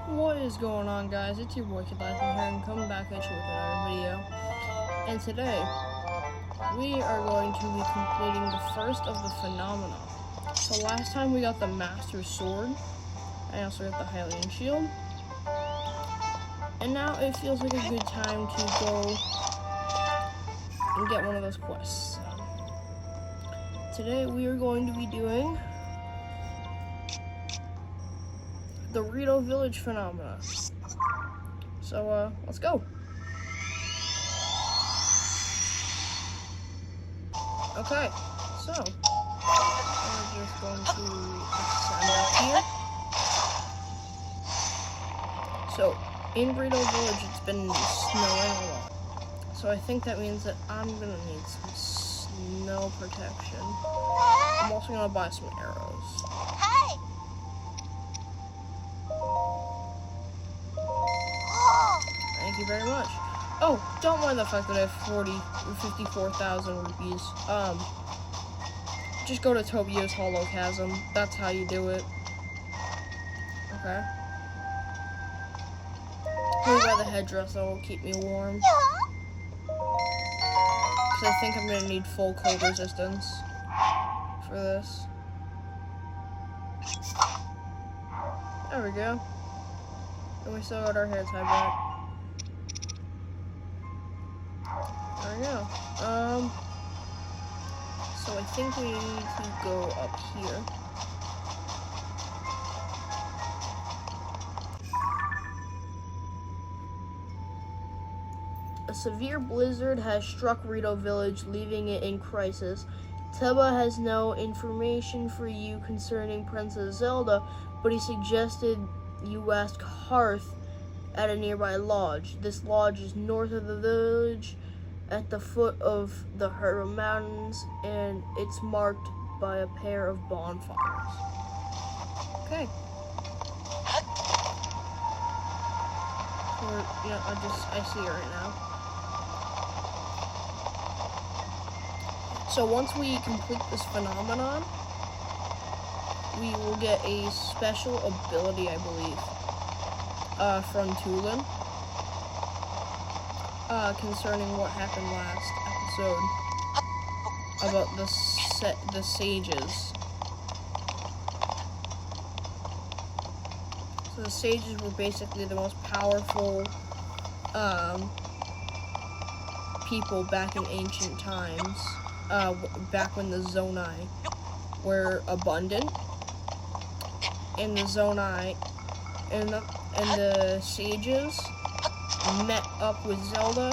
What is going on, guys? It's your boy Kid Life here, and coming back at you with another video. And today, we are going to be completing the first of the phenomena. So last time we got the Master Sword, I also got the Hylian Shield. And now it feels like a good time to go and get one of those quests. Today we are going to be doing the Rito Village phenomena. So, let's go. Okay, so we're just going to ascend up here. So, in Rito Village, it's been snowing a lot. So I think that means that I'm gonna need some snow protection. I'm also gonna buy some arrows. Thank you very much. Oh, don't mind the fact that I have 54,000 rupees. Just go to Tobio's Hollow Chasm. That's how you do it. Okay. Maybe buy the headdress that will keep me warm. Because I think I'm going to need full cold resistance for this. There we go. And we still got our hair tied back. There we go. So I think we need to go up here. A severe blizzard has struck Rito Village, leaving it in crisis. Teba has no information for you concerning Princess Zelda, but he suggested you ask Hearth at a nearby lodge. This lodge is north of the village, at the foot of the Herba Mountains, and it's marked by a pair of bonfires. Okay. So, yeah, I see it right now. So once we complete this phenomenon, we will get a special ability, I believe, from Tulin, concerning what happened last episode about the sages. So the sages were basically the most powerful people back in ancient times. Back when the Zonai were abundant, and the Zonai and the sages met up with Zelda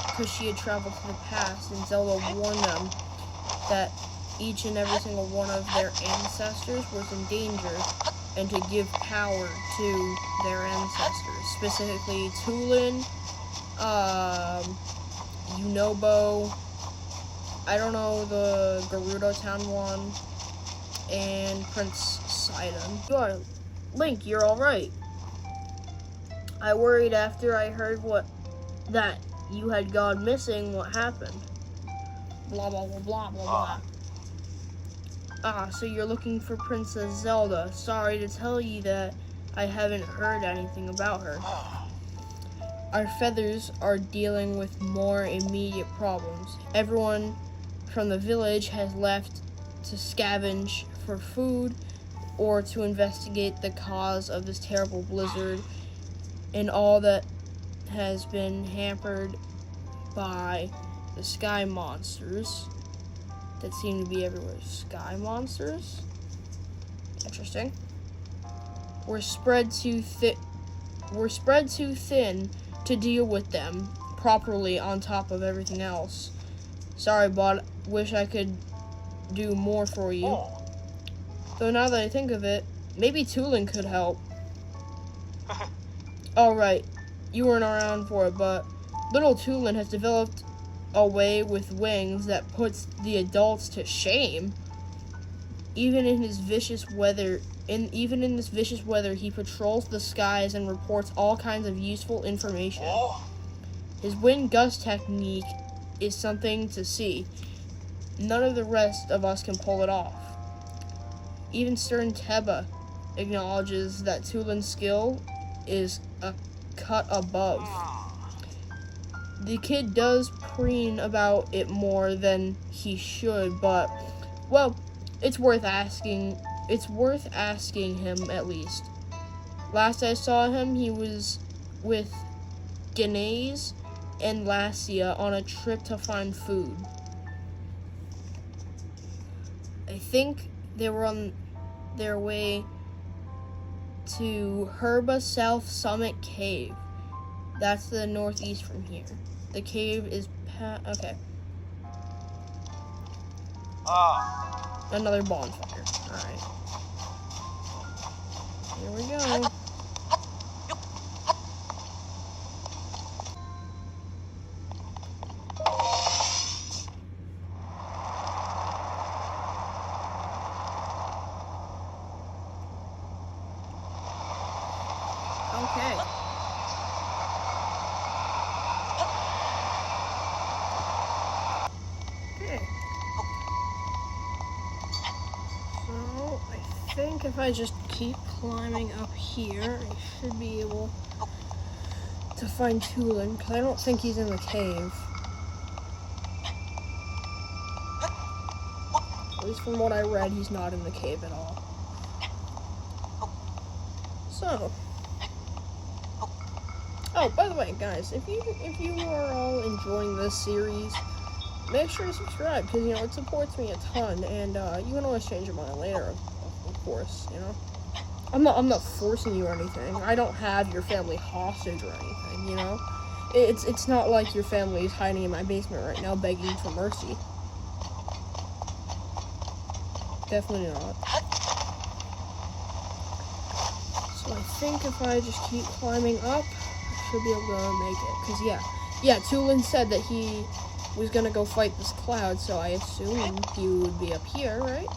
because she had traveled to the past, and Zelda warned them that each and every single one of their ancestors was in danger, and to give power to their ancestors, specifically Tulin, Yunobo, I don't know, the Gerudo Town one, and Prince Sidon. Good. Link, you're alright. I worried after I heard that you had gone missing. What happened? Blah, blah, blah, blah, blah, blah. Ah, so you're looking for Princess Zelda. Sorry to tell you that I haven't heard anything about her. Our feathers are dealing with more immediate problems. Everyone from the village has left to scavenge for food or to investigate the cause of this terrible blizzard, and all that has been hampered by the sky monsters that seem to be everywhere. Sky monsters? Interesting. We're spread too thin to deal with them properly on top of everything else. Sorry, bud. Wish I could do more for you. Though now that I think of it, maybe Tulin could help. Alright, you weren't around for it, but little Tulin has developed a way with wings that puts the adults to shame. Even in this vicious weather, he patrols the skies and reports all kinds of useful information. His wind gust technique is something to see. None of the rest of us can pull it off. Even stern Teba acknowledges that Tulin's skill is a cut above. The kid does preen about it more than he should, but, well, it's worth asking. It's worth asking him at least. Last I saw him, he was with Gaines and Lassia on a trip to find food. I think they were on their way to Herba South Summit Cave. That's the northeast from here. The cave is okay. Another bonfire. Alright. Here we go. Okay. So, I think if I just keep climbing up here, I should be able to find Tulin, because I don't think he's in the cave. At least from what I read, he's not in the cave at all. So, oh, by the way, guys, if you are all enjoying this series, make sure to subscribe, because, you know, it supports me a ton, and you can always change your mind later, of course, you know. I'm not forcing you or anything. I don't have your family hostage or anything, you know. It's not like your family is hiding in my basement right now begging for mercy. Definitely not. So I think if I just keep climbing up, I should be able to make it. Because, yeah, Tulin said that he was going to go fight this cloud, so I assumed he would be up here, right?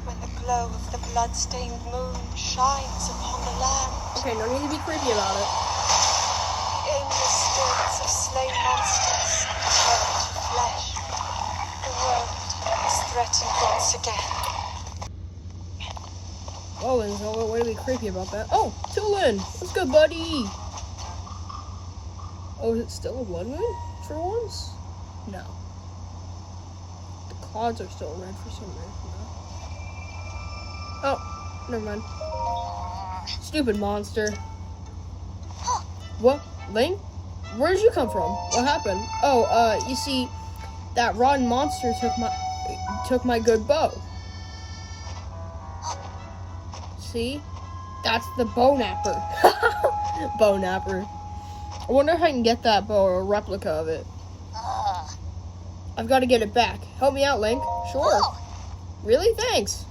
When the glow of the blood-stained moon shines upon the land. Okay, no need to be creepy about it. The aimless spirits of slain monsters turn to flesh. The world is threatened once again. Oh, and so way to be creepy about that. Oh, Tulin! What's good, buddy? Oh, is it still a blood moon for once? No. The clouds are still red for some reason, though. Oh, never mind. Stupid monster. What? Link? Where did you come from? What happened? Oh, you see, that rotten monster took my good bow. See? That's the bow napper. Bow napper. I wonder if I can get that bow or a replica of it. I've got to get it back. Help me out, Link. Sure. Really? Thanks.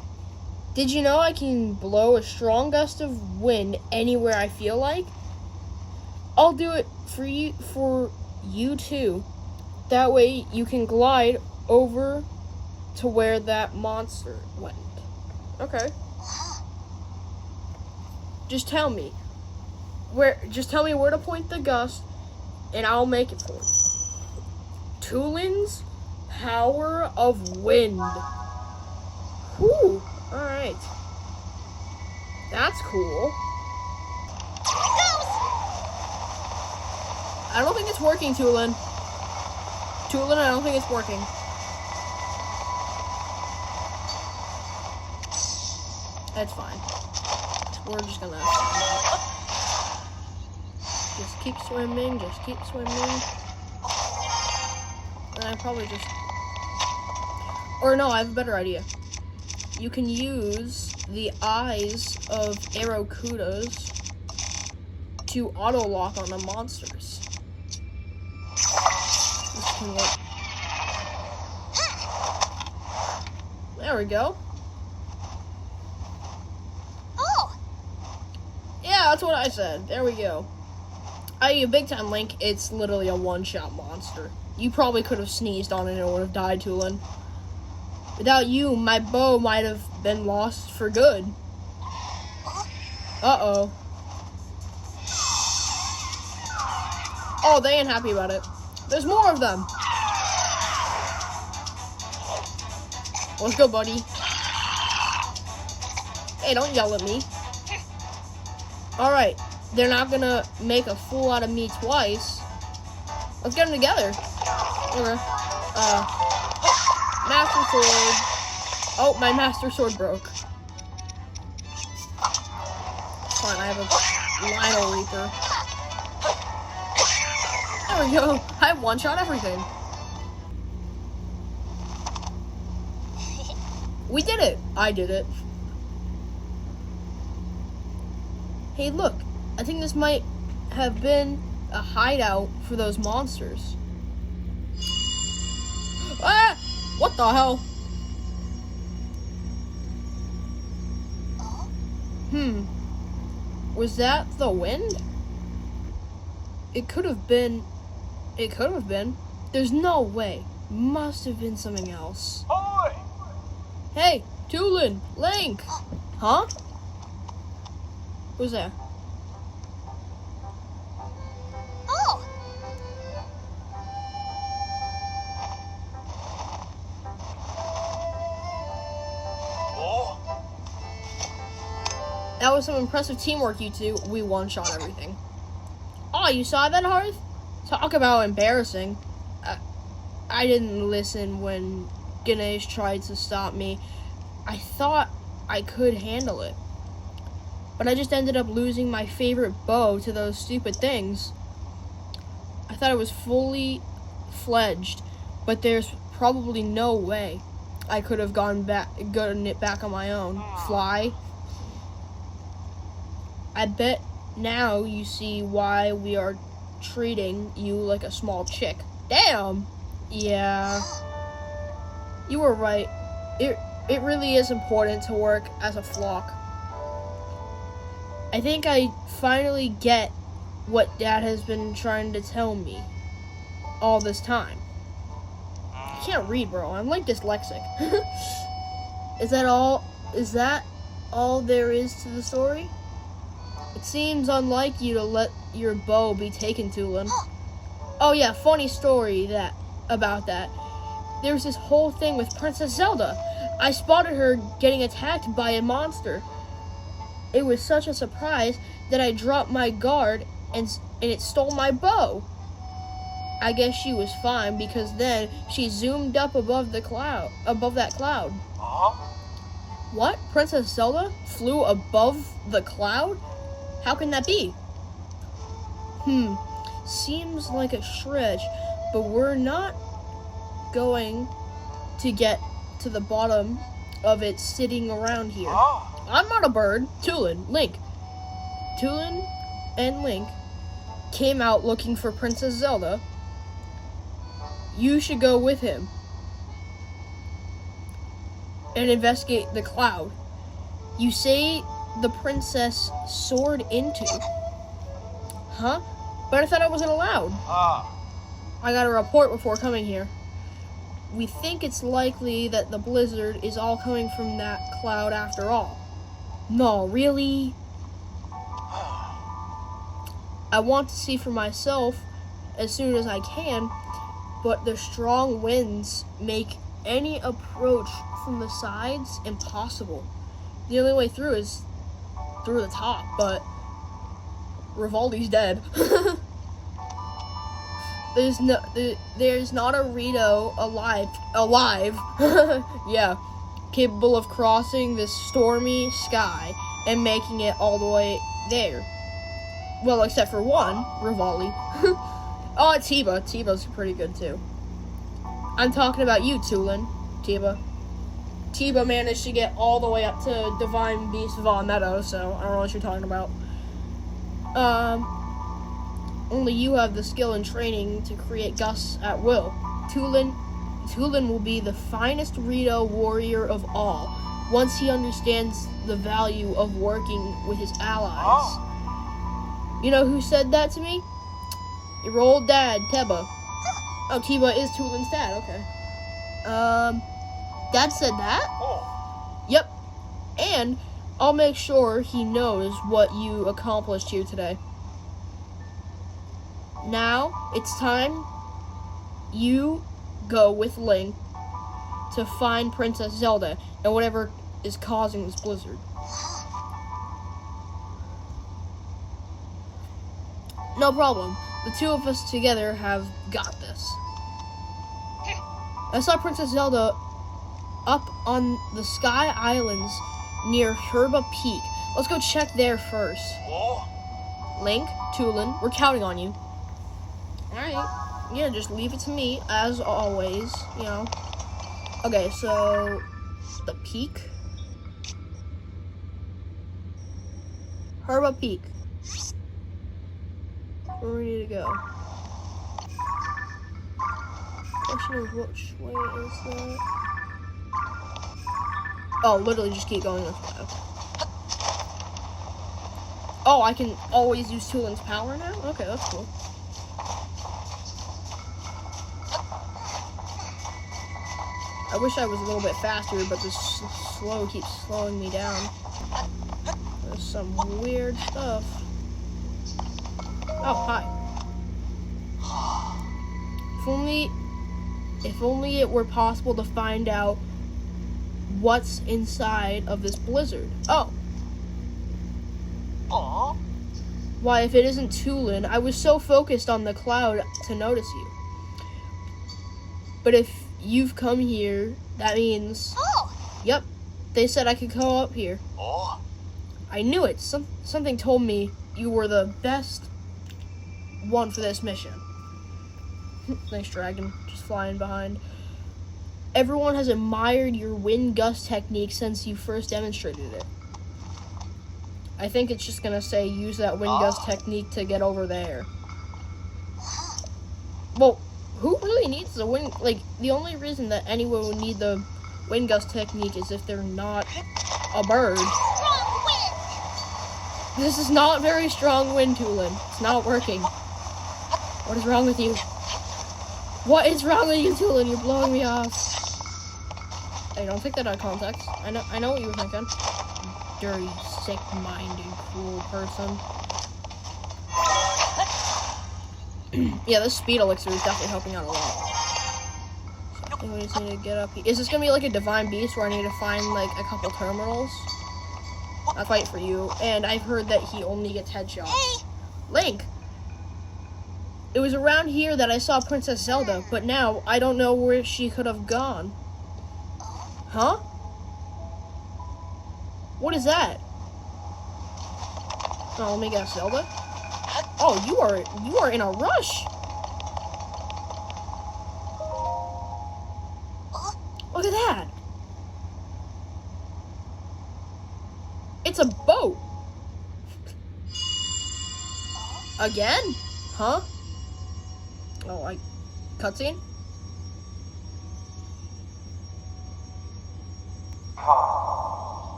Did you know I can blow a strong gust of wind anywhere I feel like? I'll do it for you too. That way you can glide over to where that monster went. Okay. Just tell me where to point the gust and I'll make it for you. Tulin's power of wind. Whew. Alright. That's cool. I don't think it's working, Tulin. Tulin, I don't think it's working. That's fine. We're just gonna just keep swimming, just keep swimming. And I probably just... Or no, I have a better idea. You can use the eyes of Arrokudas to auto-lock on the monsters. This can work. There we go. Oh! Yeah, that's what I said. There we go. A big time Link, it's literally a one-shot monster. You probably could have sneezed on it and it would have died, Tulin. Without you, my bow might have been lost for good. Uh-oh. Oh, they ain't happy about it. There's more of them. Let's go, buddy. Hey, don't yell at me. Alright, they're not gonna make a fool out of me twice. Let's get them together. Okay. Master Sword. Oh, my Master Sword broke. Fine, I have a Lionel Reaper. There we go. I one-shot everything. We did it. I did it. Hey, look. I think this might have been a hideout for those monsters. Ah! What the hell? Was that the wind? It could have been. It could have been. There's no way. Must have been something else. Oi! Hey, Tulin, Link. Huh? Who's there? Oh! Oh! That was some impressive teamwork, you two. We one-shot everything. Oh, you saw that, Hearth? Talk about embarrassing. I didn't listen when Ganesh tried to stop me. I thought I could handle it. But I just ended up losing my favorite bow to those stupid things. I thought it was fully fledged, but there's probably no way I could have gotten it back on my own. Fly. I bet now you see why we are treating you like a small chick. Damn! Yeah. You were right. It really is important to work as a flock. I think I finally get what Dad has been trying to tell me all this time. I can't read, bro. I'm like dyslexic. Is that all? Is that all there is to the story? It seems unlike you to let your bow be taken, Tulin. Oh yeah, funny story about that. There was this whole thing with Princess Zelda. I spotted her getting attacked by a monster. It was such a surprise that I dropped my guard and it stole my bow. I guess she was fine because then she zoomed up above that cloud. What? Princess Zelda flew above the cloud? How can that be? Seems like a stretch, but we're not going to get to the bottom of it sitting around here. I'm not a bird. Tulin, Link. Tulin and Link came out looking for Princess Zelda. You should go with him and investigate the cloud. You say the princess soared into. Huh? But I thought I wasn't allowed. I got a report before coming here. We think it's likely that the blizzard is all coming from that cloud after all. No, really? I want to see for myself as soon as I can, but the strong winds make any approach from the sides impossible. The only way through is through the top, but Rivaldi's dead. There's not a Rito alive, yeah, capable of crossing this stormy sky and making it all the way there. Well, except for one, Rivali. Oh, Tiba. Tiba's pretty good too. I'm talking about you, Tulin. Tiba. Tiba managed to get all the way up to Divine Beast Vaughn Meadow, so I don't know what you're talking about. Only you have the skill and training to create gusts at will. Tulin will be the finest Rito warrior of all, once he understands the value of working with his allies. You know who said that to me? Your old dad, Teba. Oh, Teba is Tulin's dad, okay. Dad said that? Yep. And I'll make sure he knows what you accomplished here today. Now, it's time you go with Link to find Princess Zelda and whatever is causing this blizzard. No problem. The two of us together have got this. I saw Princess Zelda up on the Sky Islands near Herba Peak. Let's go check there first. Oh, Link, Tulin, we're counting on you. Alright. Yeah, just leave it to me, as always, you know. Okay, so the peak. Herba Peak. Where we need to go. Question is, which way is that? Oh, literally just keep going this way. Okay. Oh, I can always use Tulin's power now? Okay, that's cool. I wish I was a little bit faster, but this slow keeps slowing me down. There's some weird stuff. Oh, hi. If only it were possible to find out what's inside of this blizzard. Oh. aw, Why, if it isn't Tulin, I was so focused on the cloud to notice you. But if you've come here, that means... Yep, they said I could go up here. oh, I knew it. Something told me you were the best one for this mission. Nice dragon, just flying behind. Everyone has admired your wind gust technique since you first demonstrated it. I think it's just gonna say use that wind gust technique to get over there. Well, who really needs the wind? Like, the only reason that anyone would need the wind gust technique is if they're not a bird. Strong wind! This is not very strong wind, Tulin. It's not working. What is wrong with you? What is wrong with you, Tulin? You're blowing me off. Hey, don't take that out of context. I know what you were thinking. Dirty, sick-minded, cruel person. Yeah, this speed elixir is definitely helping out a lot. So I think we just need to get up here. Is this gonna be like a divine beast where I need to find like a couple terminals? I'll fight for you. And I've heard that he only gets headshots. Hey! Link! It was around here that I saw Princess Zelda, but now I don't know where she could have gone. Huh? What is that? Oh, let me guess, Zelda? Oh, you are in a rush. Look at that. It's a boat. Again? Huh? Oh, like cutscene?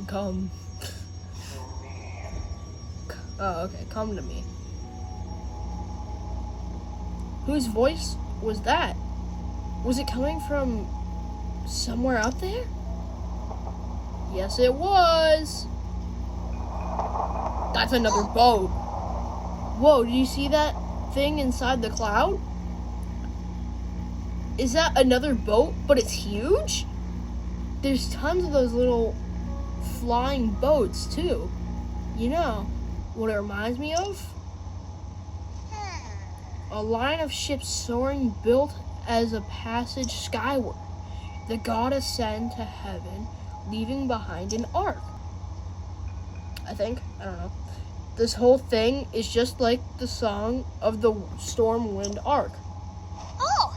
Come. Oh, okay, come to me. Whose voice was that? Was it coming from somewhere out there? Yes, it was. That's another boat. Whoa, did you see that thing inside the cloud? Is that another boat, but it's huge? There's tons of those little flying boats, too. You know what it reminds me of? A line of ships soaring built as a passage skyward. The god ascend to heaven, leaving behind an ark. I think. I don't know. This whole thing is just like the song of the storm wind ark. Oh!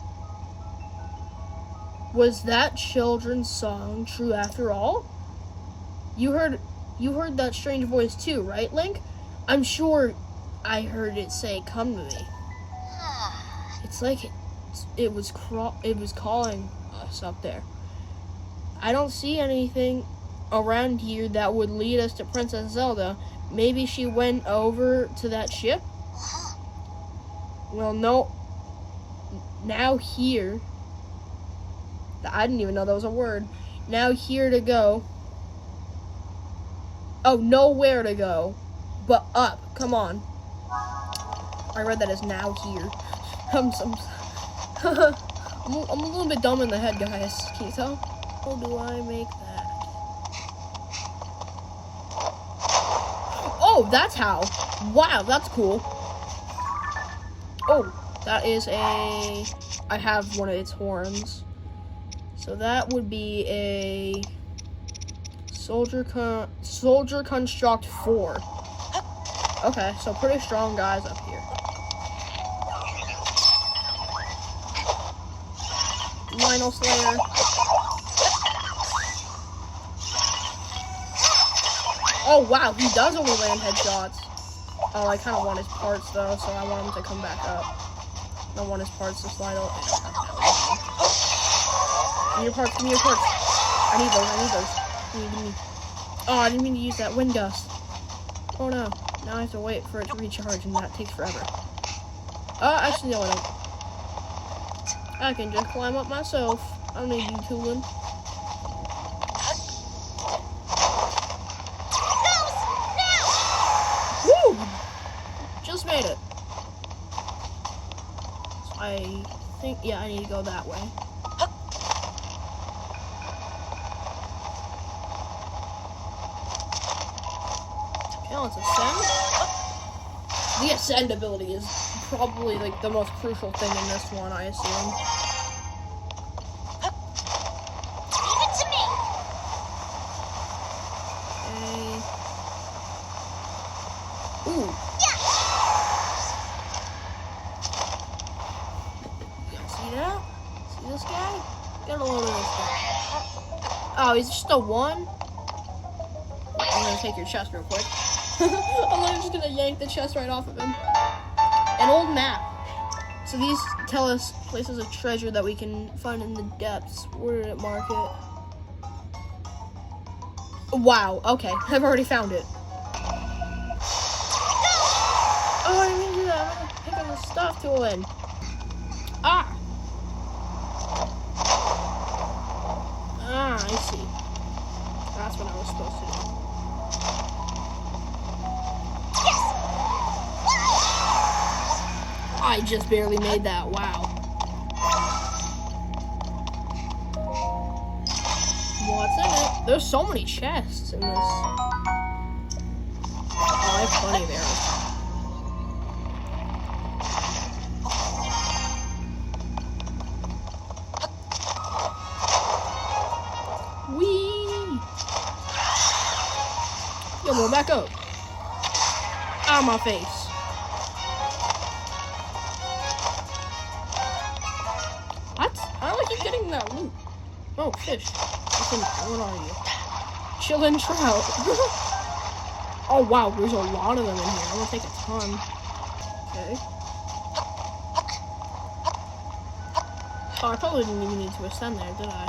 Was that children's song true after all? You heard that strange voice too, right, Link? I'm sure I heard it say, "Come to me." It's like it was calling us up there. I don't see anything around here that would lead us to Princess Zelda. Maybe she went over to that ship? Well, no. Now here. I didn't even know that was a word. Now here to go. Oh, nowhere to go. But up. Come on. I read that as now here. I'm a little bit dumb in the head, guys. Can you tell? How do I make that? Oh, that's how. Wow, that's cool. Oh, that is a... I have one of its horns. So that would be a... Soldier Construct 4. Okay, so pretty strong guys up here. Lionel Slayer. Oh wow, he does only land headshots. Oh, I kind of want his parts though, so I want him to come back up. I don't want his parts to slide out. Give me your parts, give me your parts. I need those. Give me. Oh, I didn't mean to use that wind gust. Oh no, now I have to wait for it to recharge and that takes forever. Actually no, I don't. I can just climb up myself. I don't need you tooling. Woo! Just made it. So I think, yeah, I need to go that way. Okay, let's ascend. The ascend ability is probably like the most crucial thing in this one, I assume. Leave it to me. Okay. Ooh. See that? See this guy? Get a load of this guy. Oh, he's just a 1? I'm gonna take your chest real quick. I'm just gonna yank the chest right off of him. An old map. So these tell us places of treasure that we can find in the depths. Where did it mark it? Wow, okay. I've already found it. Oh, I didn't mean to do that. I'm gonna pick up the stuff tooling. Ah! Ah, I see. That's what I was supposed to do. I just barely made that. Wow. What's in it? There's so many chests in this. Oh, I have plenty of arrows. Whee! Yo, go back up. Out of my face. What? How do I keep getting that loot? Oh, fish. What are you? Chillin' trout. Oh, wow. There's a lot of them in here. I'm gonna take a ton. Okay. Oh, I probably didn't even need to ascend there, did I?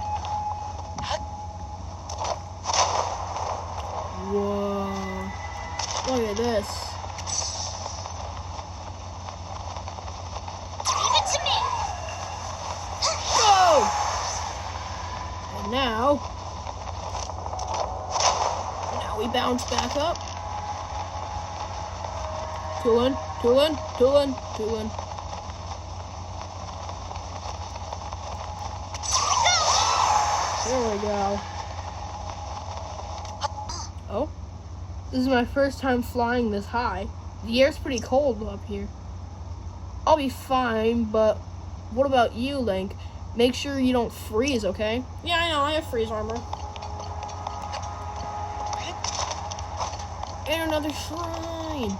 Whoa. Look at this. Leave it to me. Go! And now we bounce back up. Toolin'. There we go. Oh, this is my first time flying this high. The air's pretty cold up here. I'll be fine, but what about you, Link? Make sure you don't freeze, okay? Yeah, I know, I have freeze armor. And another shrine.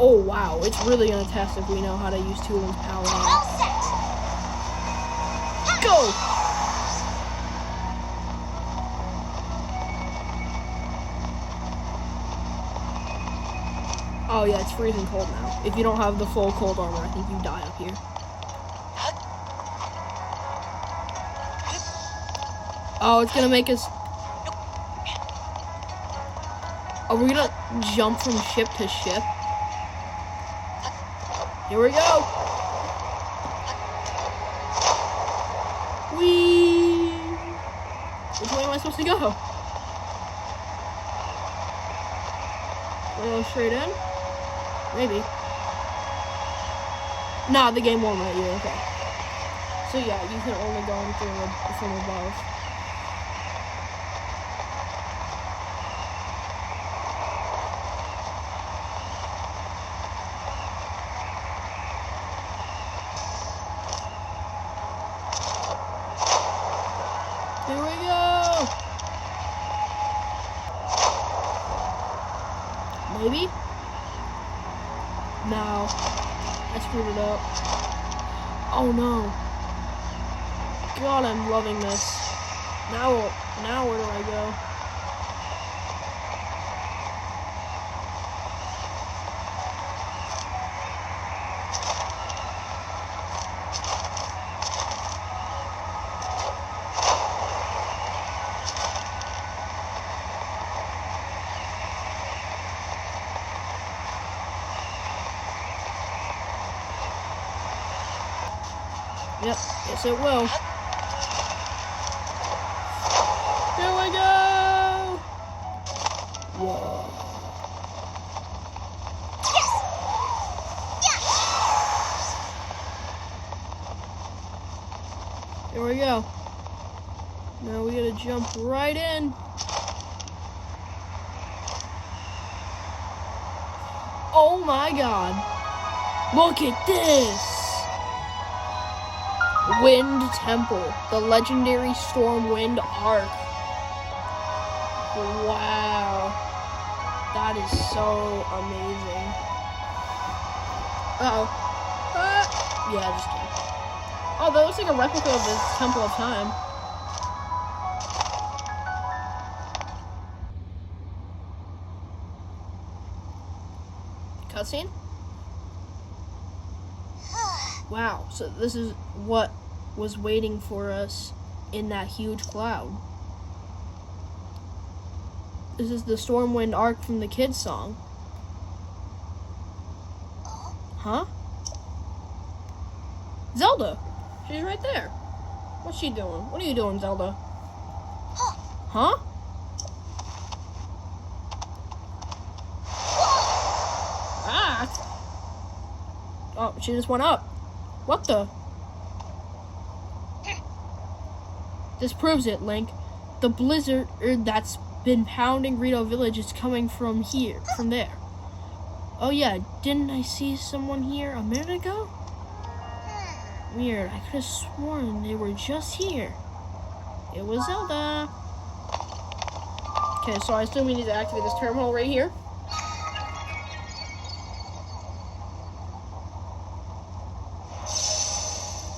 Oh, wow. It's really going to test if we know how to use Tulin's power. All set. Go! Oh, yeah, it's freezing cold now. If you don't have the full cold armor, I think you die up here. Oh, it's going to make us... Are we going to jump from ship to ship? Here we go. Whee! Which way am I supposed to go? Do I go straight in? Maybe. Nah, the game won't let you. Okay. So yeah, you can only go in through from above. Here we go. Maybe? No. I screwed it up. Oh no. God, I'm loving this. Now where do I go? Yep, yes it will. Here we go! Whoa. Here we go. Now we gotta jump right in. Oh my god. Look at this! Wind Temple, the legendary Storm Wind Arc. Wow. That is so amazing. Uh-oh. Yeah, just kidding. Oh, that looks like a replica of the Temple of Time. Cutscene? Wow, so this is what was waiting for us in that huge cloud. This is the Stormwind arc from the kids' song. Huh? Zelda! She's right there. What's she doing? What are you doing, Zelda? Huh? Ah! Oh, she just went up. What the? This proves it, Link. The blizzard that's been pounding Rito Village is coming from there. Oh yeah, didn't I see someone here a minute ago? Weird, I could have sworn they were just here. It was Zelda. Okay, so I assume we need to activate this terminal right here.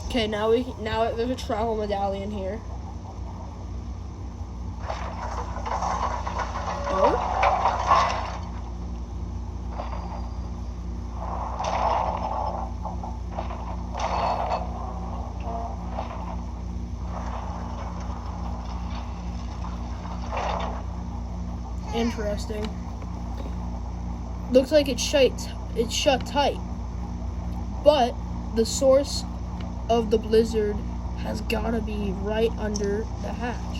Okay, now there's a travel medallion here. Oh? Interesting. Looks like it's shut tight. But the source of the blizzard has gotta be right under the hatch.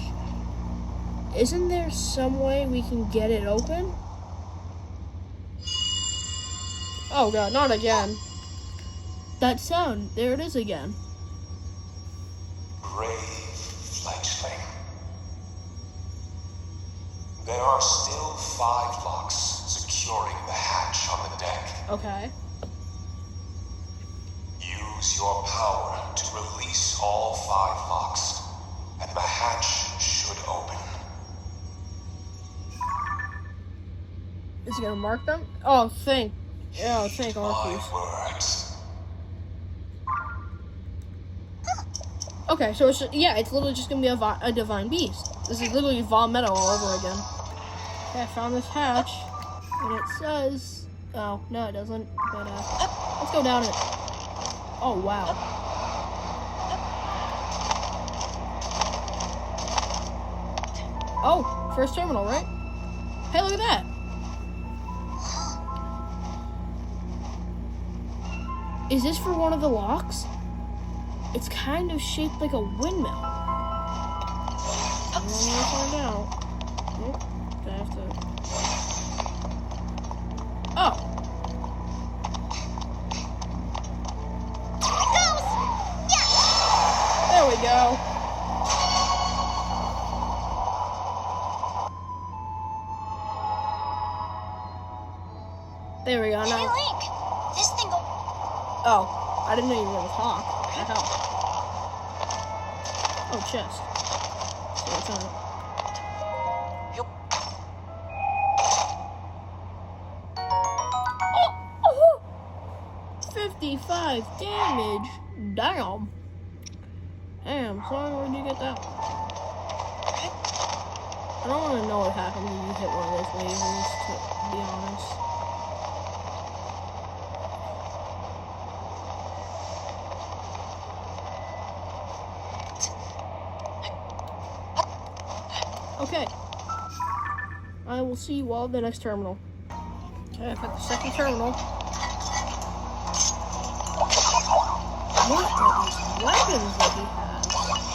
Isn't there some way we can get it open? Oh god, not again. That sound, there it is again. Brave fledgling. There are still 5 locks securing the hatch on the deck. Okay. Use your power to release all 5 locks, and the hatch should open. Is he gonna mark them? Oh, thank My Arceus. words. Okay, so it's literally just gonna be a divine beast. This is literally Vaughn Meadow all over again. Okay, I found this hatch, and it says, oh no, it doesn't. But let's go down it. Oh wow. Oh, first terminal, right? Hey, look at that. Is this for one of the locks? It's kind of shaped like a windmill. I want to find out. Nope. Gonna have to. Oh. go. There we go. Hey, Now. Link! This thing go... Oh, I didn't know you were gonna talk. What the hell? Oh, chest. So what's on it? 55 damage. Damn. Damn, son, where'd you get that? I don't want to know what happens when you hit one of those lasers, to be honest. Okay. I will see you all at the next terminal. Okay, I've got the second terminal. What are these weapons that he has?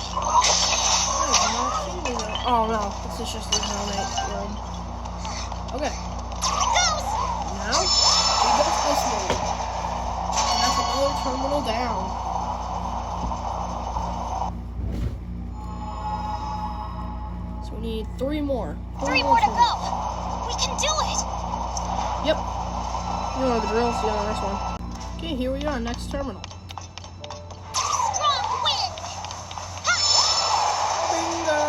I have not seen that. Oh no, this is just the helmet room. Okay. Now, we got this one. And that's another terminal down. So we need 3 more. Three more to go. We can do it. Yep. You know the drill, see you on the next one. Okay, here we are, next terminal. Strong wind. Bingo!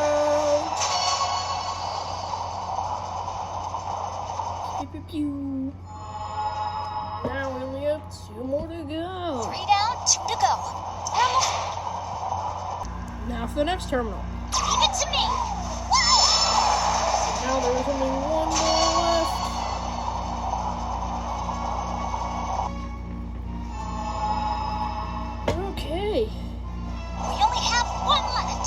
Pew pew pew. Now we only have 2 more to go. 3 down, 2 to go. Almost. Now for the next terminal. Leave it to me. Now there is only 1 more left. Okay. We only have 1 left.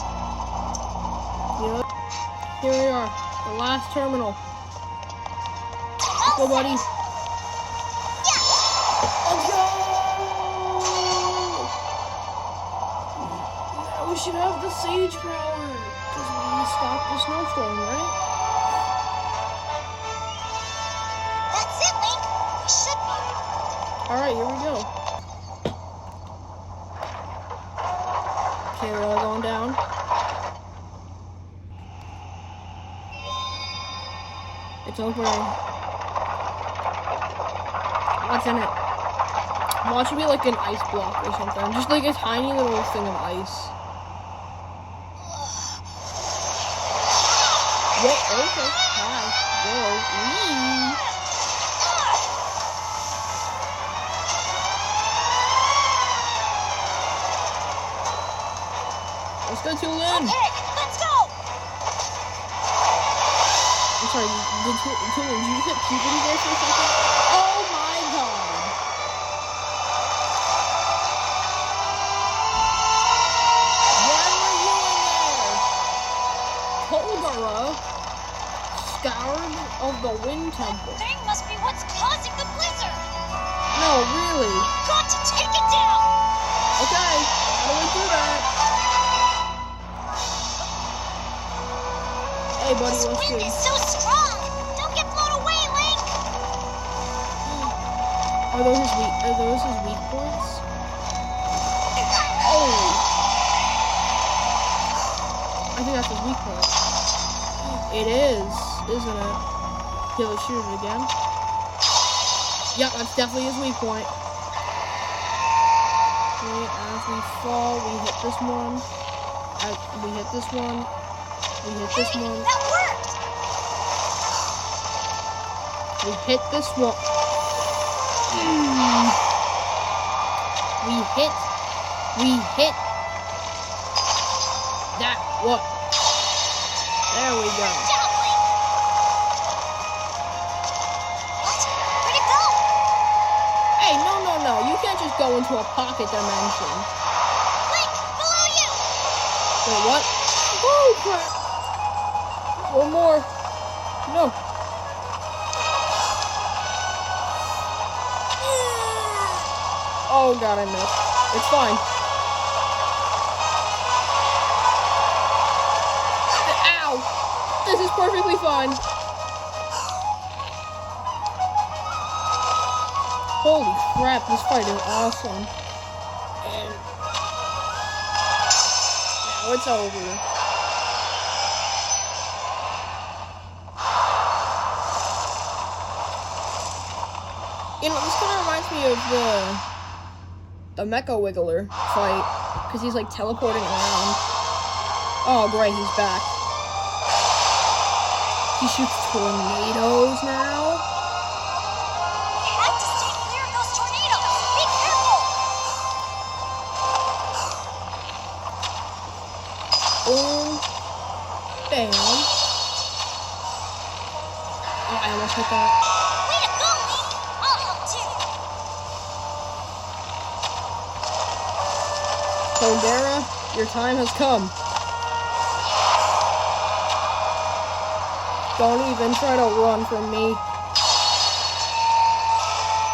Yep. Here we are. The last terminal. Let's go, buddy. Let's go! Now we should have the sage power. Because we stopped the snowstorm, right? That's it, Link. We should be. Alright, here we go. Okay, we're all going down. It's opening. What's in it? Watch it be like an ice block or something. Just like a tiny little thing of ice. Whoa, okay. Hi. Whoa. Wee. Let's go to Lynn. Okay, let's go. I'm sorry, did you hit puberty there for a second? Oh my god! Why were you in there? Koldara, Scourge of the Wind Temple. Thing must be what's causing the blizzard. No, really? Got to take it down. Okay, how do we do that? Hey buddy, This let's wind do is so strong. Don't get blown away, Link. Are those his weak points? Oh! I think that's his weak point. It is, isn't it? Okay, let's shoot it again. Yep, that's definitely his weak point. Okay, as we fall, we hit this one. We hit this one. We hit this Hey, one. that worked. We hit this one. We hit that one. There we go. Down, Link. What? Where'd it go? Hey, no. You can't just go into a pocket dimension. Link, below you. Wait, what? Oh, crap. One more. No. Oh, God, I missed. It's fine. Ow! This is perfectly fine. Holy crap, this fight is awesome. And Now it's over. You know, this kind of reminds me of the Mecha Wiggler fight, because he's like teleporting around. Oh great, he's back. He shoots tornadoes now. You have to stay clear of those tornadoes. Be careful. Boom. Bam. Oh, I almost hit that. Way to go, Lee. I'll help too. Pondera, your time has come. Don't even try to run from me.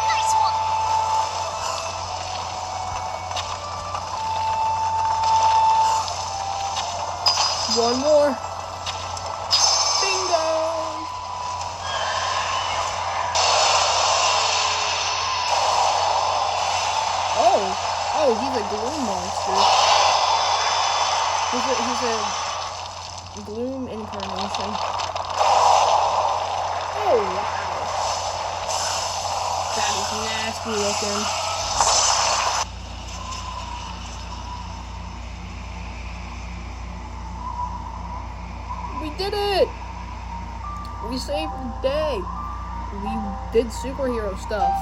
Nice one. One more. Bingo! Oh, he's a gloom monster. He's a gloom incarnation. Oh, wow. That is nasty looking. We did it! We saved the day. We did superhero stuff.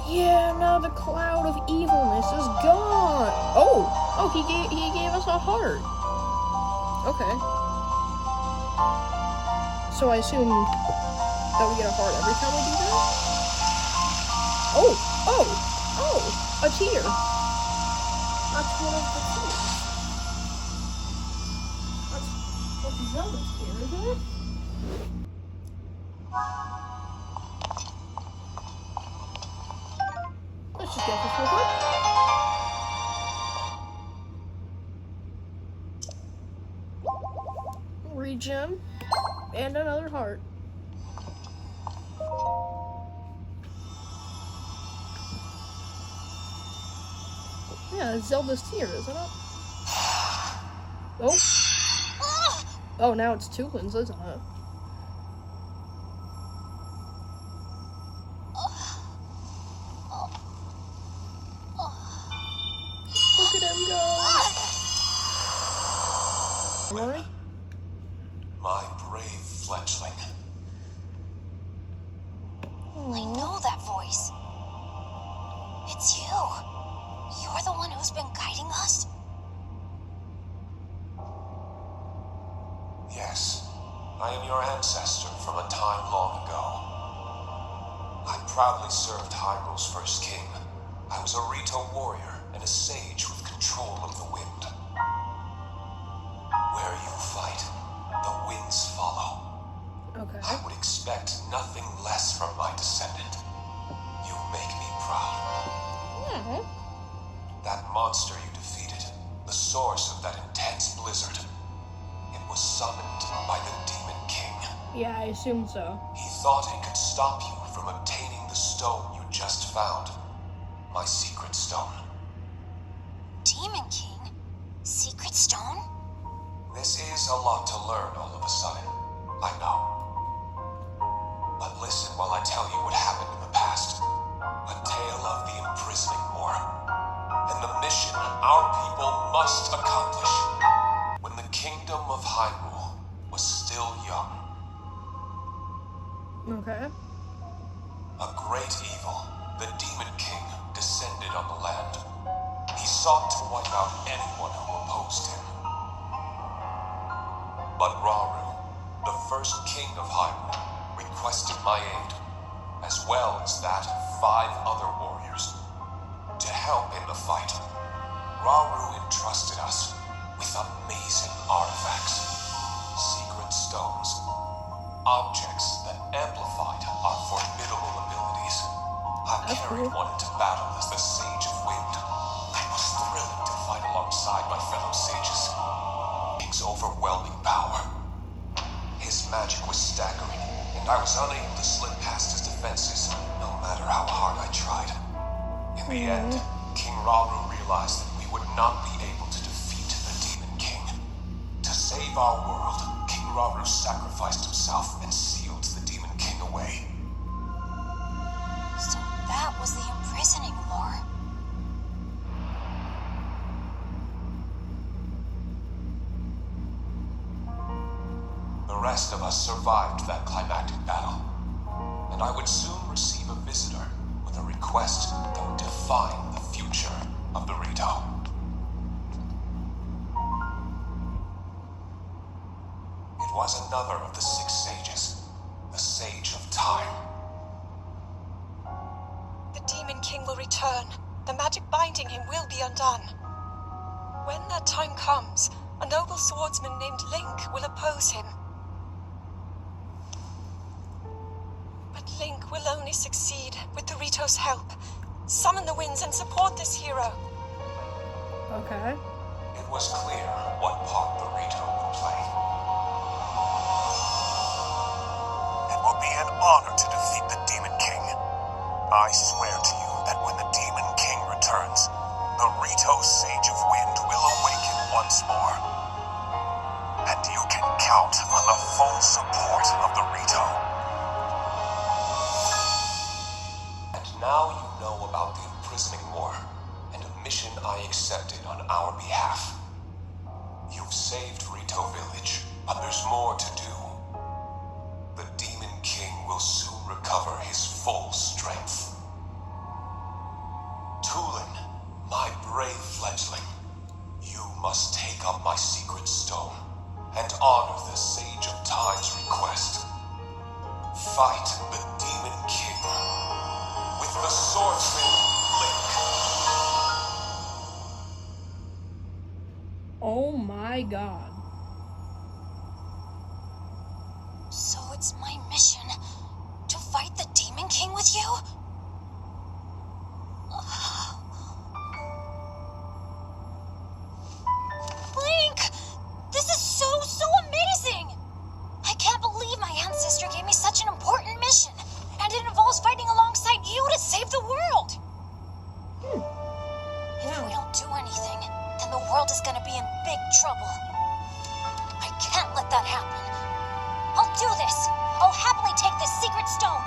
Yeah, now the cloud of evilness is gone. Oh, he gave us a heart. Okay. So I assume that we get a heart every time we do that? Oh, a tear. That's one of the tears. That's Zelda's tear, isn't it? Let's just get this real quick. Regen. And another heart. Yeah, it's Zelda's tear, isn't it? Oh. Oh, now it's Tulin's, isn't it? Look at him go. Alright. My brave fledgling. I know that voice. It's you. You're the one who's been guiding us? Yes, I am your ancestor from a time long ago. I proudly served Hyrule's first king. I was a Rito warrior and a sage with control of the wind. Where you fight, the winds follow. Okay. I would expect nothing less from my descendant. You make me proud. Yeah. That monster you defeated, the source of that intense blizzard, it was summoned by the Demon King. Yeah, I assume so. He thought he could stop you from obtaining the stone you just found. My secret stone. Demon King? Secret stone? This is a lot to learn all of a sudden. I know. But listen while I tell you what happened in the past. A tale of the imprisoning war. And the mission our people must accomplish. When the kingdom of Hyrule was still young. Okay. A great evil, the Demon King, descended on the land. He sought to wipe out anyone who opposed him. But Rauru, the first king of Hyrule, requested my aid, as well as that of 5 other warriors. To help in the fight, Rauru entrusted us with amazing artifacts, secret stones, objects that amplified our formidable abilities. I carried one into battle as the Sage of Wind. I was thrilling to fight alongside my fellow sages. King's overwhelming power. His magic was staggering, and I was unable to slip past his defenses, no matter how hard I tried. In the end, King Rauru realized that we would not be able to defeat save our world, King Rauru sacrificed himself and sealed the Demon King away. So that was the imprisoning war. The rest of us survived that climactic battle, and I would soon receive a visitor with a request that would define the future of the Rito. It was another of the 6 sages, the Sage of Time. The Demon King will return. The magic binding him will be undone. When that time comes, a noble swordsman named Link will oppose him. But Link will only succeed with the Rito's help. Summon the winds and support this hero. Okay. It was clear what part the Rito would play. It will be an honor to defeat the Demon King. I swear to you that when the Demon King returns, the Rito Sage of Wind will awaken once more. And you can count on the full support of the Rito. And now you know about the imprisoning war and a mission I accepted on our behalf. You've saved Rito Village, but there's more to do. The Demon King will soon recover his full strength. Tulin, my brave fledgling, you must take up my secret stone and honor the Sage of Time's request. Fight the Demon King with the swordsman Link. Oh my god. So it's my mission to fight the Demon King with you? Link! This is so amazing! I can't believe my ancestor gave me such an important mission. And it involves fighting alongside you to save the world. If we don't do anything, then the world is gonna be in big trouble. I can't let that happen. I'll do this. I'll happily take this secret stone.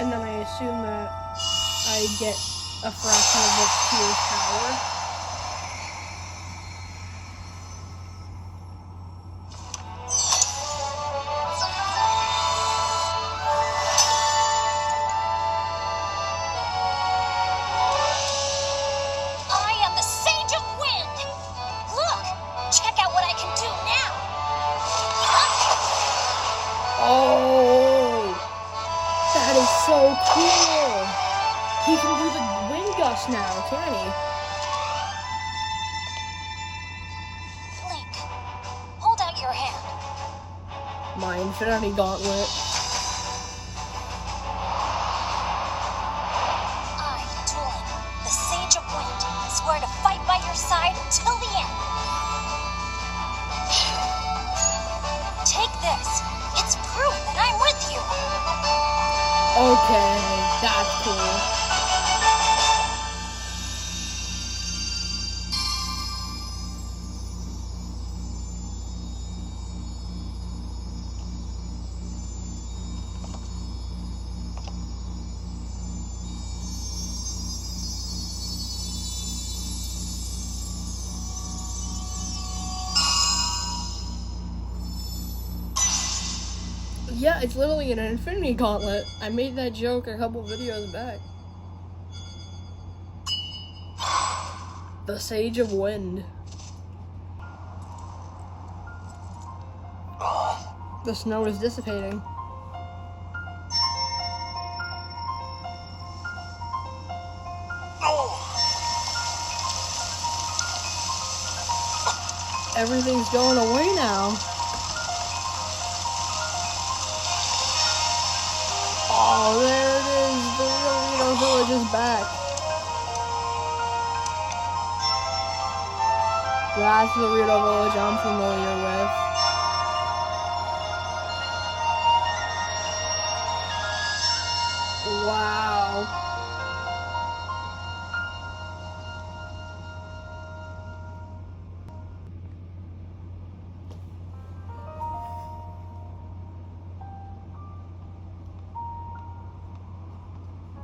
And then I assume that I get a fraction of the pure power. I am the Sage of Wind. Look, check out what I can do now. Oh, that is so cool. He can do the wind gust now, can he? Link, hold out your hand. My Infinity Gauntlet. I, Tulin, the Sage of Wind, swear to fight by your side till the end. Take this. It's proof that I'm with you. Okay, that's cool. Yeah, it's literally an Infinity Gauntlet. I made that joke a couple videos back. The Sage of Wind. The snow is dissipating. Everything's going away now. Oh, there it is. The Rito Village is back. That's the Rito Village I'm familiar with. Wow.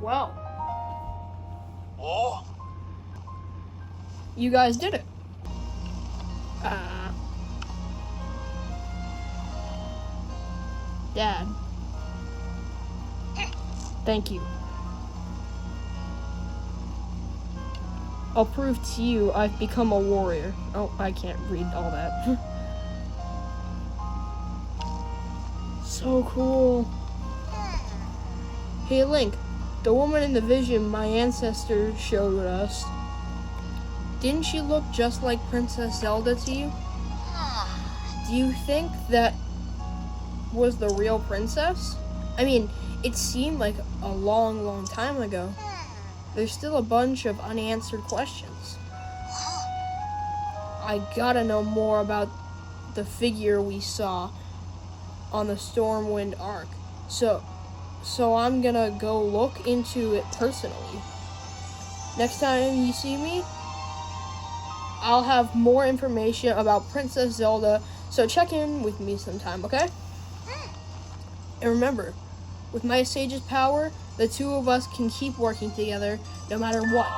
Well, Oh? you guys did it. Dad. Thank you. I'll prove to you I've become a warrior. Oh, I can't read all that. So cool. Hey Link, the woman in the vision my ancestor showed us, didn't she look just like Princess Zelda to you? Do you think that was the real princess? I mean, it seemed like a long, long time ago. There's still a bunch of unanswered questions. I gotta know more about the figure we saw on the Stormwind Arc. So I'm gonna go look into it personally. Next time you see me, I'll have more information about Princess Zelda, so check in with me sometime, okay? And remember, with my Sage's power, the two of us can keep working together no matter what.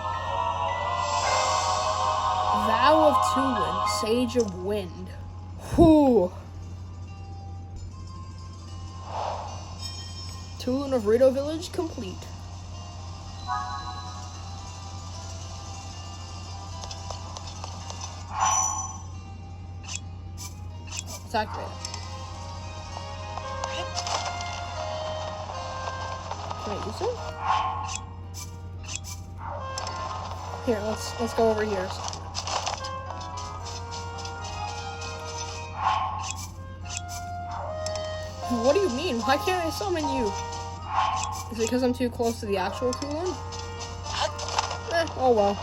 Vow of Tulin, Sage of Wind. Whew. Tulin of Rito Village complete. It's activated. Can I use it? Here, let's go over here. What do you mean? Why can't I summon you? Is it because I'm too close to the actual Tulin? Oh well.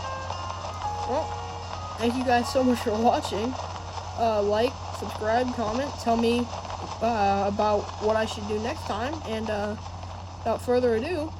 Well, thank you guys so much for watching. Like, subscribe, comment, tell me about what I should do next time, and without further ado,